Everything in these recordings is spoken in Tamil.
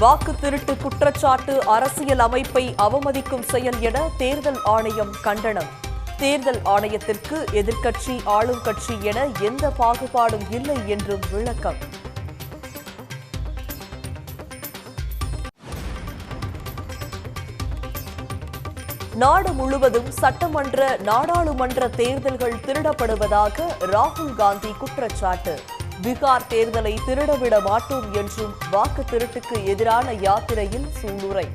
வாக்கு திருட்டு குற்றச்சாட்டு அரசியல் அமைப்பை அவமதிக்கும் செயல் என தேர்தல் ஆணையம் கண்டனம். தேர்தல் ஆணையத்திற்கு எதிர்க்கட்சி ஆளும் கட்சி என எந்த பாகுபாடும் இல்லை என்றும் விளக்கம். நாடு முழுவதும் சட்டமன்ற நாடாளுமன்ற தேர்தல்கள் திருடப்படுவதாக ராகுல் காந்தி குற்றச்சாட்டு. பீகார் தேர்தலை திருடவிட மாட்டோம் என்றும் வாக்கு திருட்டுக்கு எதிரான யாத்திரையில் சூளுரை.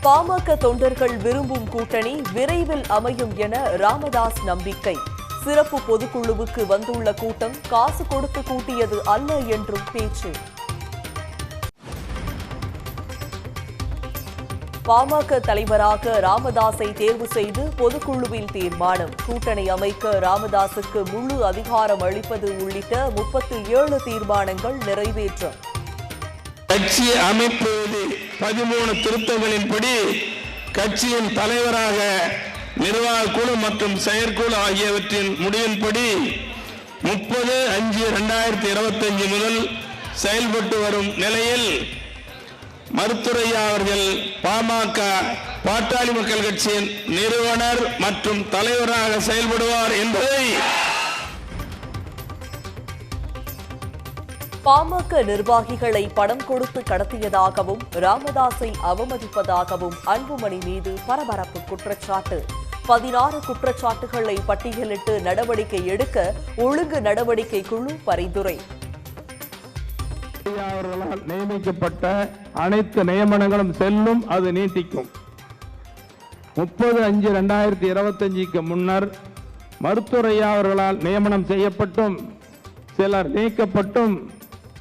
பாமக தொண்டர்கள் விரும்பும் கூட்டணி விரைவில் அமையும் என ராமதாஸ் நம்பிக்கை. சிறப்பு பொதுக்குழுவுக்கு வந்துள்ள கூட்டம் காசு கொடுத்து கூட்டியது அல்ல என்றும் பேச்சு. பாமக தலைவராக ராமதாஸை தேர்வு செய்து பொதுக்குழுவில் தீர்மானம். கூட்டணி அமைக்க ராமதாசுக்கு முழு அதிகாரம் அளிப்பது உள்ளிட்ட 37 தீர்மானங்கள் நிறைவேற்றம். கட்சி அமைப்பு 13 திருத்தங்களின்படி கட்சியின் தலைவராக நிர்வாக குழு மற்றும் செயற்குழு ஆகியவற்றின் முடிவின்படி 30/5/2025 முதல் செயல்பட்டு வரும் நிலையில் மருத்துரையா அவர்கள் பாமக பாட்டாளி மக்கள் கட்சியின் நிறுவனர் மற்றும் தலைவராக செயல்படுவார் என்பதை பாமக நிர்வாகிகளை பணம் கொடுத்து கடத்தியதாகவும் ராமதாஸை அவமதிப்பதாகவும் அன்புமணி மீது பரபரப்பு குற்றச்சாட்டு. 16 குற்றச்சாட்டுகளை பட்டியலிட்டு நடவடிக்கை எடுக்க ஒழுங்கு நடவடிக்கை குழு பரிந்துரை. அவர்களால் நியமிக்கப்பட்ட அனைத்து நியமனங்களும் செல்லும், அது நீட்டிக்கும். 30/5/2025க்கு முன்னர் மருத்துரையா அவர்களால் நியமனம் செய்யப்பட்டும் சிலர் நீக்கப்பட்டும்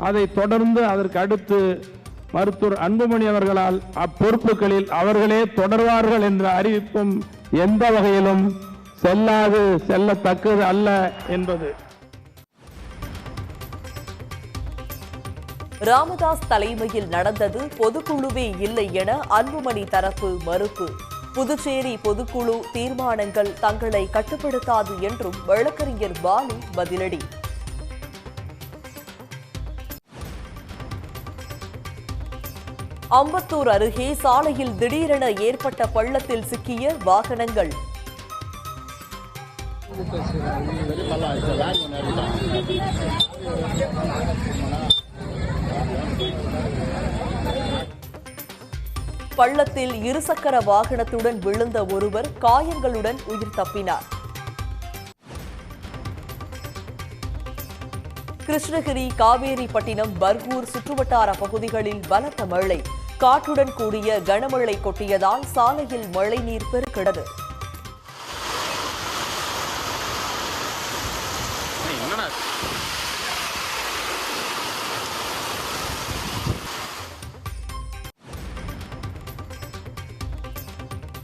அதை தொடர்ந்து அதற்கு அடுத்து மருத்துவர் அன்புமணி அவர்களால் அப்பொறுப்புகளில் அவர்களே தொடர்வார்கள் என்ற அறிவிப்பும் எந்த வகையிலும் செல்லாது, செல்லத்தக்கது அல்ல என்பது. ராமதாஸ் தலைமையில் நடந்தது பொதுக்குழுவே இல்லை என அன்புமணி தரப்பு மறுப்பு. புதுச்சேரி பொதுக்குழு தீர்மானங்கள் தங்களை கட்டுப்படுத்தாது என்றும் வழக்கறிஞர் பாலு பதிலடி. அம்பத்தூர் அருகே சாலையில் திடீரென ஏற்பட்ட பள்ளத்தில் சிக்கிய வாகனங்கள். பள்ளத்தில் இருசக்கர வாகனத்துடன் விழுந்த ஒருவர் காயங்களுடன் உயிர் தப்பினார். கிருஷ்ணகிரி, காவேரிப்பட்டினம், பர்கூர் சுற்றுவட்டார பகுதிகளில் பலத்த மழை. காற்றுடன் கூடிய கனமழை கொட்டியதால் சாலையில் மழைநீர் பெருக்கிடது.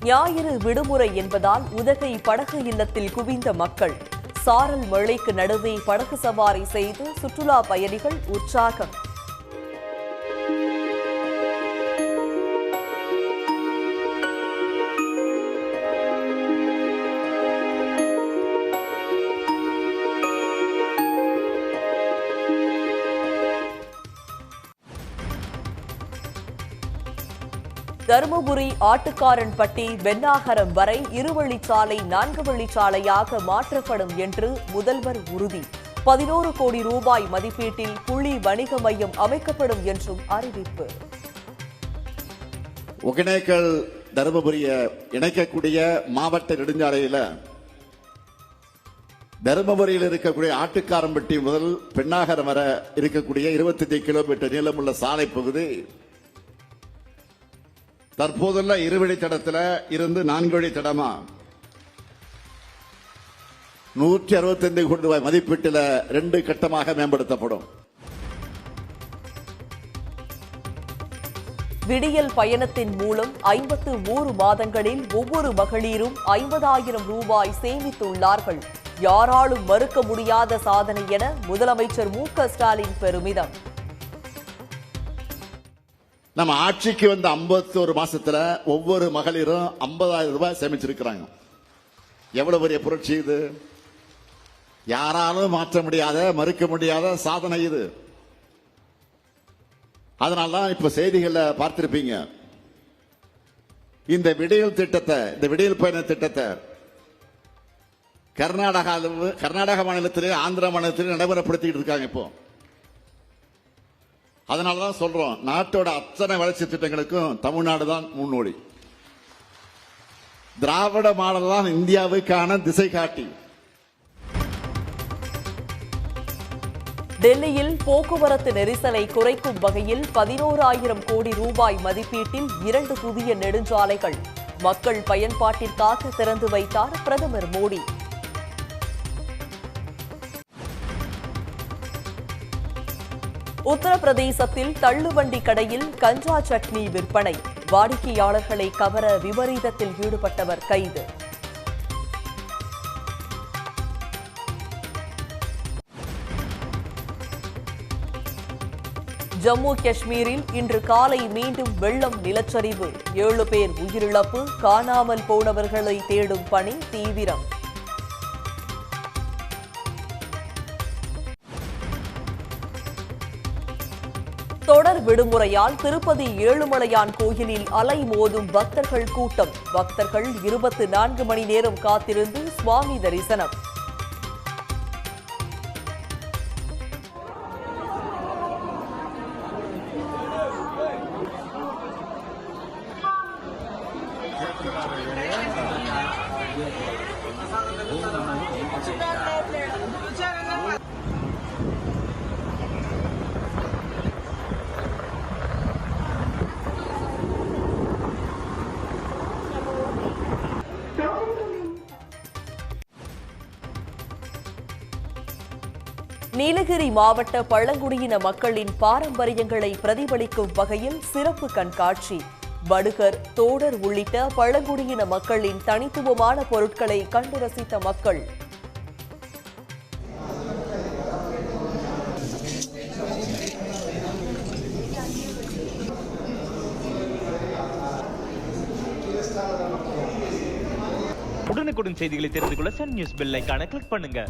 ஞாயிறு விடுமுறை என்பதால் உதகை படகு இல்லத்தில் குவிந்த மக்கள். சாரல் மழைக்கு நடுவே படகு சவாரி செய்து சுற்றுலா பயணிகள் உற்சாகம். தருமபுரி ஆட்டுக்காரன்பட்டி வெண்ணாகரம் வரை இருவழிச்சாலை 4 வழிச்சாலையாக மாற்றப்படும் என்று முதல்வர் உறுதி. 11 கோடி ரூபாய் மதிப்பீட்டில் புலி வணிக மையம் அமைக்கப்படும் என்றும் அறிவிப்பு. ஒகேனக்கல் தருமபுரியை இணைக்கக்கூடிய மாவட்ட நெடுஞ்சாலையில் தருமபுரியில் இருக்கக்கூடிய ஆட்டுக்காரன்பட்டி முதல் பெண்ணாகரம் வரை இருக்கக்கூடிய 25 கிலோமீட்டர் நீளமுள்ள சாலை பகுதி தற்போதுள்ள இருவழித்தடத்தில் இருந்து 4 வழித்தடமா 165 கோடி ரூபாய் மதிப்பீட்டில் 2 கட்டமாக மேம்படுத்தப்படும். விடியல் பயணத்தின் மூலம் 53 மாதங்களில் ஒவ்வொரு மகளிரும் 50,000 ரூபாய் சேமித்துள்ளார்கள். யாராலும் மறுக்க முடியாத சாதனை என முதலமைச்சர் மு.க. ஸ்டாலின் பெருமிதம். நம்ம ஆட்சிக்கு வந்த 51 மாசத்துல ஒவ்வொரு மகளிரும் 50,000 ரூபாய் சேமிச்சிருக்கிறாங்க. எவ்வளவு பெரிய புரட்சி இது! யாராலும் மாற்ற முடியாத, மறுக்க முடியாத சாதனை இது. அதனாலதான் இப்ப செய்திகள்ல பார்த்திருப்பீங்க, இந்த விடியல் பயண திட்டத்தை கர்நாடக மாநிலத்திலே, ஆந்திரா மாநிலத்திலே நடைமுறைப்படுத்திட்டு இருக்காங்க இப்போ. அதனாலதான் சொல்றோம், நாட்டோட அத்தனை வளர்ச்சி திட்டங்களுக்கும் தமிழ்நாடு தான் முன்னோடி. திராவிட மாடல் தான் இந்தியாவுக்கான திசை காட்டி. டெல்லியில் போக்குவரத்து நெரிசலை குறைக்கும் வகையில் 11,000 கோடி ரூபாய் மதிப்பீட்டில் 2 புதிய நெடுஞ்சாலைகள் மக்கள் பயன்பாட்டிற்காக திறந்து வைத்தார் பிரதமர் மோடி. உத்தரப்பிரதேசத்தில் தள்ளுவண்டி கடையில் கஞ்சா சட்னி விற்பனை, வாடிக்கையாளர்களை கவர விபரீதத்தில் ஈடுபட்டவர் கைது. ஜம்மு காஷ்மீரில் இன்று காலை மீண்டும் வெள்ளம், நிலச்சரிவு, 7 பேர் உயிரிழப்பு, காணாமல் போனவர்களை தேடும் பணி தீவிரம். தொடர் விடுமுறையால் திருப்பதி ஏழுமலையான் கோயிலில் அலைமோதும் பக்தர்கள் கூட்டம். பக்தர்கள் 24 மணி நேரம் காத்திருந்து சுவாமி தரிசனம். நீலகிரி மாவட்ட பழங்குடியின மக்களின் பாரம்பரியங்களை பிரதிபலிக்கும் வகையில் சிறப்பு கண்காட்சி. வடுகர், தோடர் உள்ளிட்ட பழங்குடியின மக்களின் தனித்துவமான பொருட்களை கண்டு ரசித்த மக்கள். உடனுக்குடன் செய்திகளை தெரிந்து கொள்ள சன் நியூஸ் பெல் ஐகானை கிளிக் பண்ணுங்க.